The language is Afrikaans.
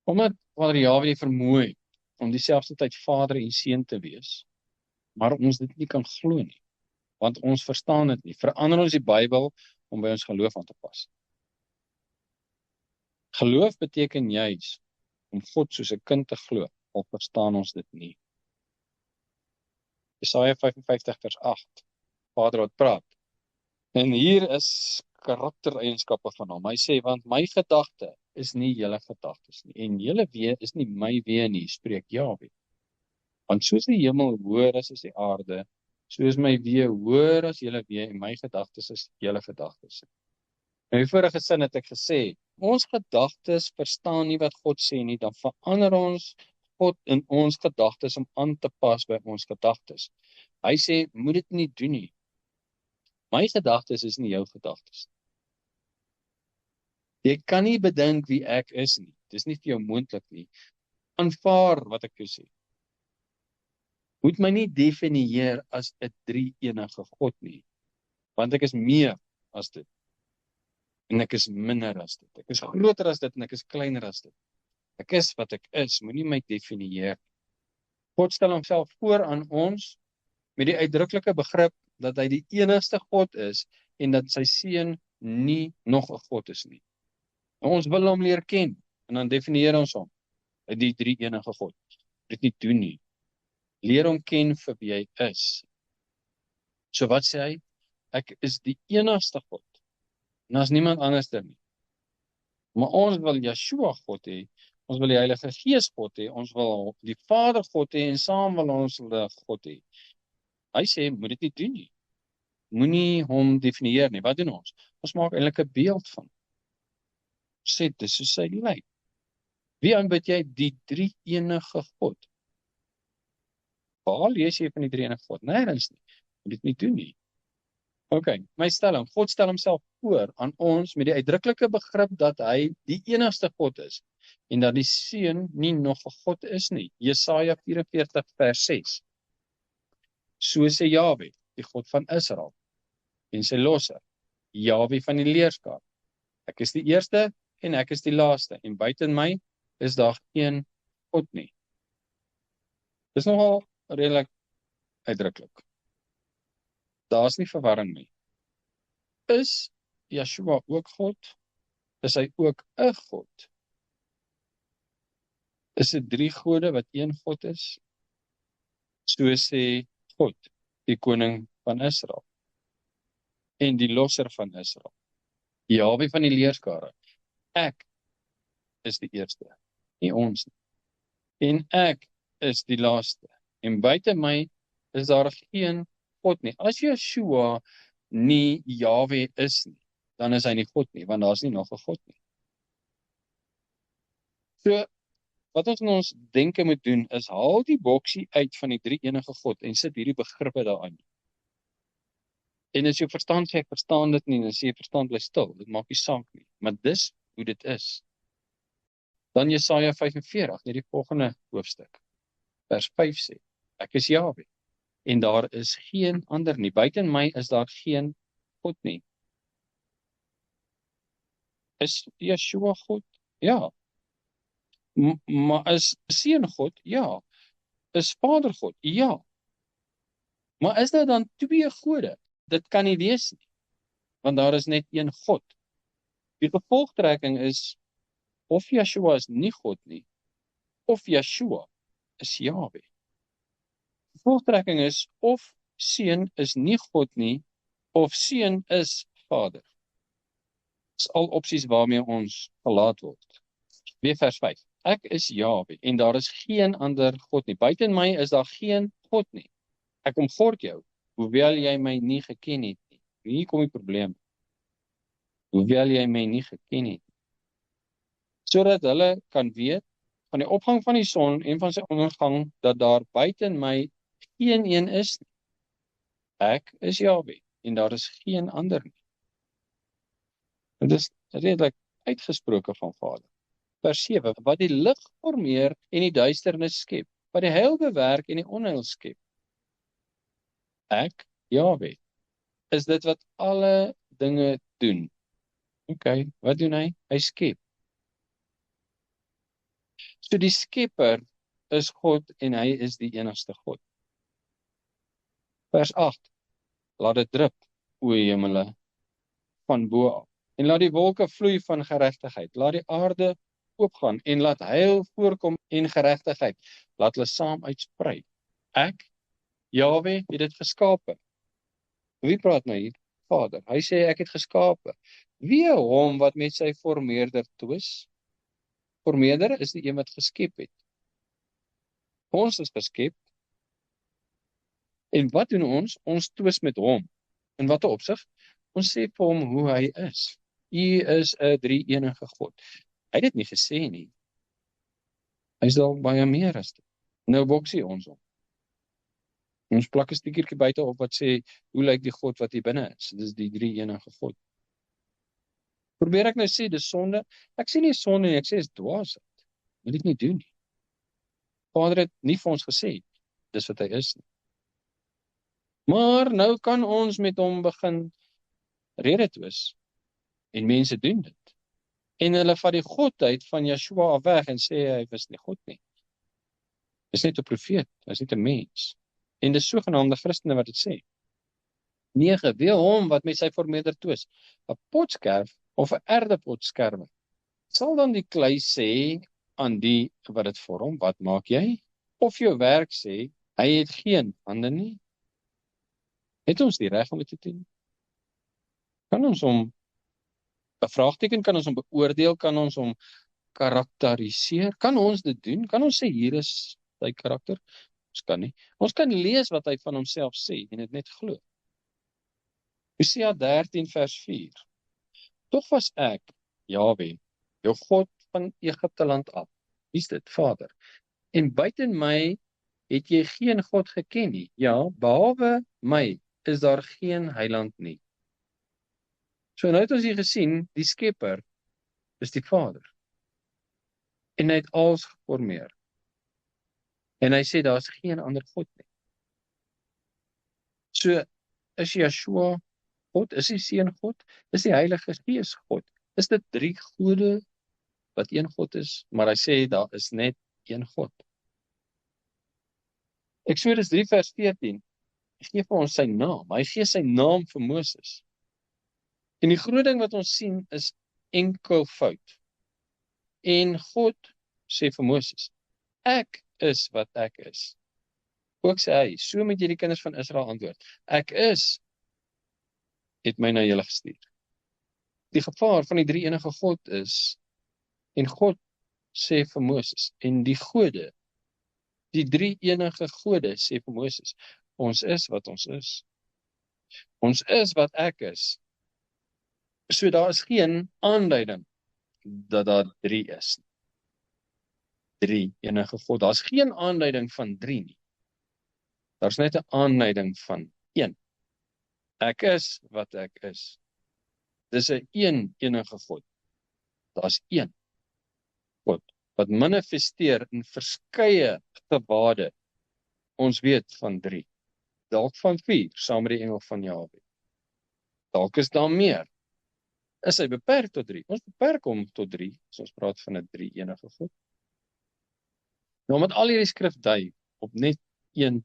Omdat Vader Jahwe vermoë het om dieselfde tyd Vader en Seun te wees, maar ons dit nie kan glo nie, want ons verstaan dit nie. Verander ons die Bybel om by ons geloof aan te pas. Geloof beteken juis om God soos 'n kind te glo, al verstaan ons dit nie. Jesaja 55 vers 8, Vader wat praat. En hier is karaktereienskappe van hom. Hy sê, want my gedagte is nie julle gedagtes nie, en julle wee is nie my wee nie, spreek Jahwe. Want soos die hemel hoër is as die aarde, so is my wee hoër as julle wee, en my gedagtes is julle gedagtes. In die vorige sin het ek gesê, ons gedagtes verstaan nie wat God sê nie, dan verander ons God in ons gedagtes om aan te pas by ons gedagtes. Hy sê, moet dit nie doen nie. My gedagtes is nie jou gedagtes. Jy kan nie bedink wie ek is nie. Dis nie vir jou moontlik nie. Aanvaar wat ek jou sê. Moet my nie definieer as 'n drie-enige God nie, want ek is meer as dit. En ek is minder as dit. Ek is groter as dit en ek is kleiner as dit. Ek is wat ek is, moenie my definieer. God stel homself voor aan ons met die uitdruklike begrip dat hy die enigste God is en dat sy seun nie nog 'n God is nie. Ons wil hom leer ken en dan definieer ons hom uit die drie enige God. Dit nie doen nie. Leer hom ken vir wie hy is. So wat sê hy? Ek is die enigste God. En daar's niemand anders nie. Maar ons wil Yeshua God hê, ons wil die Heilige Gees God hê, ons wil die Vader God hê en saam wil ons die God hê. Hy sê, moet dit nie doen nie. Moenie hom definieer nie. Wat doen ons? Ons maak eintlik 'n beeld van. Ons sê, dis soos hy lyk. Wie aanbid jy? Die drie enige God. Waar lees jy van die drie enige God? Nêrens nie. Moet dit nie doen nie. OK, my stelling. God stel homself voor aan ons met die uitdruklike begrip dat hy die enigste God is en dat die Seun nie nog 'n God is nie. Jesaja 44 vers 6. So sê Jahwe, die God van Israel en sy losser, Jahwe van die leerskap. Ek is die eerste en ek is die laaste en buite my is daar geen God nie. Dis nogal redelik uitdruklik. Daar's nie verwarring nie. Is Yeshua ook God? Is hy ook 'n God? Is dit drie gode wat een God is? So sê God, die koning van Israel en die losser van Israel. Jahwe van die leerskare. Ek is die eerste, nie ons nie. En ek is die laaste. En buite my is daar geen God nie. As Yeshua nie Jahwe is nie, dan is hy nie God nie, want daar's nie nog 'n God nie. So, wat ons in ons denke moet doen, is haal die boksie uit van die drie enige God en sit hierdie begrippe daarin. En as jy verstaan sê, ek verstaan dit nie, en as jy verstaan bly stil, dit maak nie saak nie. Maar dis hoe dit is. Dan Jesaja 45, net die volgende hoofstuk. Vers 5 sê, ek is Jahwe, en daar is geen ander nie. Buite my is daar geen God nie. Is Yeshua God? Ja. Maar is Seun God? Ja. Is Vader God? Ja. Maar is daar dan twee gode? Dit kan nie wees nie, want daar is net een God. Die gevolgtrekking is, of Yeshua is nie God nie, of Yeshua is Jahwe. Die gevolgtrekking is, of Seun is nie God nie, of Seun is Vader. Dis al opsies waarmee ons gelaat word. Weer vers 5. Ek is Jahwe, en daar is geen ander God nie. Buite my is daar geen God nie. Ek omgord jou, hoewel jy my nie geken het nie. Hier kom die probleem. Hoewel jy my nie geken het nie. Sodat hulle kan weet van die opgang van die son en van sy ondergang, dat daar buite my geen een is nie. Ek is Jahwe, en daar is geen ander nie. Dit is redelik uitgesproke van Vader. Vers 7, wat die lig formeer en die duisternis skep, wat die heil bewerk en die onheil skep. Ek, Jahwe, is dit wat alle dinge doen. OK, wat doen hy? Hy skep. So die skepper is God en hy is die enigste God. Vers 8, laat dit drup, o hemele, van bo af, en laat die wolke vloei van geregtigheid, laat die aarde oopgaan, en laat heil voorkom en geregtigheid, laat hulle saam uitsprei. Ek, Jahwe, het dit geskape. Wie praat nou hier? Vader. Hy sê ek het geskape. Wie hom wat met sy formeerder twis? Formeerder is die een wat geskep het. Ons is geskep. En wat doen ons? Ons twis met hom. In watter opsig? Ons sê vir hom hoe hy is. U is 'n drie-enige God. Hy het dit nie gesê nie. Hy is dalk baie meer as dit. Nou boksie ons hom. Ons plak 'n stickertjie buite op wat sê, hoe lyk die God wat hier binne is? Dis die drie-enige God. Probeer ek nou sê, dis sonde? Ek sê nie sonde nie, ek sê is dwaasheid. Moet dit nie doen nie. Vader het nie vir ons gesê, dis wat hy is nie. Maar nou kan ons met hom begin rede twis. En mense doen dit. En hulle vat die godheid van Yeshua af weg en sê hy was nie God nie. Dis net 'n profeet, hy's net 'n mens. En dis sogenaamde Christene wat dit sê. 9. Wie hom wat met sy formeerder twis, 'n potskerf of 'n erdepot skerwe, sal dan die klei sê aan die wat dit vorm, wat maak jy? Of jou werk sê, hy het geen hande nie? Het ons die reg om dit te doen? Kan ons hom bevraagteken, kan ons hom beoordeel, kan ons hom karakteriseer? Kan ons dit doen? Kan ons sê hier is sy karakter? Ons kan nie. Ons kan lees wat hy van homself sê en dit net glo. Hosea 13 vers 4. Tog was ek, Jahwe, jou God van Egipte land af. Wie's dit? Vader. En buiten my het jy geen God geken nie. Ja, behalwe my is daar geen heiland nie. So nou het ons hier gesien, die skepper is die Vader. En hy het alles geformeer. En hy sê daar's geen ander God nie. So is Yeshua God, is die Seun God, is die Heilige Gees God. Is dit drie gode wat een God is, maar hy sê daar is net een God. Eksodus 3 vers 14 gee vir ons sy naam. Hy gee sy naam vir Moses. En die groot ding wat ons sien is enkelvoud. En God sê vir Moses, ek is wat ek is. Ook sê hy, so moet jy die kinders van Israel antwoord. Ek is, het my na julle gestuur. Die gevaar van die drie enige God is, en God sê vir Moses, en die gode, die drie enige gode sê vir Moses, ons is wat ons is. Ons is wat ek is. So daar is geen aanduiding dat daar drie is. Drie enige God. Daar's geen aanduiding van drie nie. Daar's net 'n aanduiding van een. Ek is wat ek is. Dis 'n enige God. Daar's een God wat manifesteer in verskeie gebade. Ons weet van drie. Dalk van 4, saam met die engel van Jahwe. Dalk is daar meer. Is hy beperk tot 3? Ons beperk hom tot 3, as ons praat van 'n drie enige God. Nou, omdat al hierdie skrif dui op net een